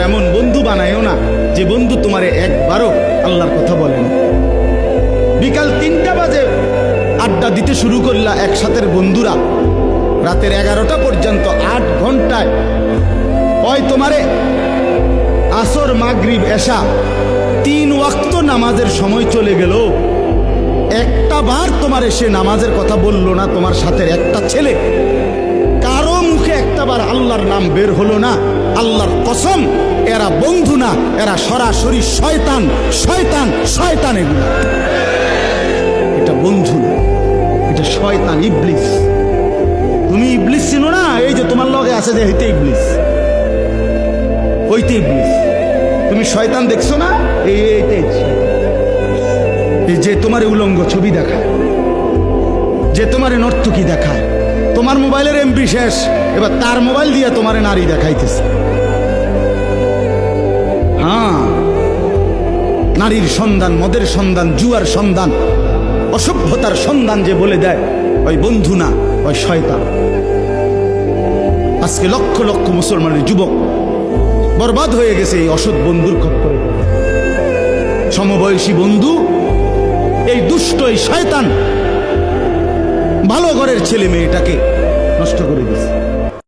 এমন বন্ধু বানায়ও না যে বন্ধু তোমারে একবারও আল্লাহর কথা বলে না। বিকাল 3টা বাজে আড্ডা দিতে শুরু করলা একসাথে বন্ধুরা, রাতের 11টা পর্যন্ত 8 ঘন্টায় হয় তোমারে আসর মাগরিব এশা 3 ওয়াক্ত নামাজের সময় চলে গেল, একটা বার তোমার এসে নামাজের কথা বললো না। তোমার সাথে একটা ছেলে কারো মুখে একটাবার আল্লাহর নাম বের হলো না। আল্লাহর কসম, এরা বন্ধু না, এরা সরাসরি শয়তান। শয়তান শয়তান, এগুলো এটা বন্ধু না, এটা শয়তান, ইবলিস। তুমি ইবলিস চিনো না? এই যে তোমার লগে আছে যে হইতে ইবলিস, ওইতে ইবলিস। তুমি শয়তান দেখছো না? এই যে তোমার উলঙ্গ ছবি দেখায়, যে তোমার নর্তকী দেখায়, তোমার মোবাইলের এমবি শেষ, এবার তার মোবাইল দিয়ে তোমার নারী দেখাইতেছে। হ্যাঁ, নারীর সন্ধান, মদের সন্ধান, জুয়ার সন্ধান, অসভ্যতার সন্ধান যে বলে দেয়, ওই বন্ধু না, ওই শয়তান। আজকে লক্ষ লক্ষ মুসলমানের যুবক বরবাদ হয়ে গেছে এই অসৎ বন্ধুর খপ্পরে। সমবয়সী বন্ধু, এই দুষ্ট, এই শয়তান ভালো ঘরের ছেলে মেয়েটাকে নষ্ট করে দিয়েছে।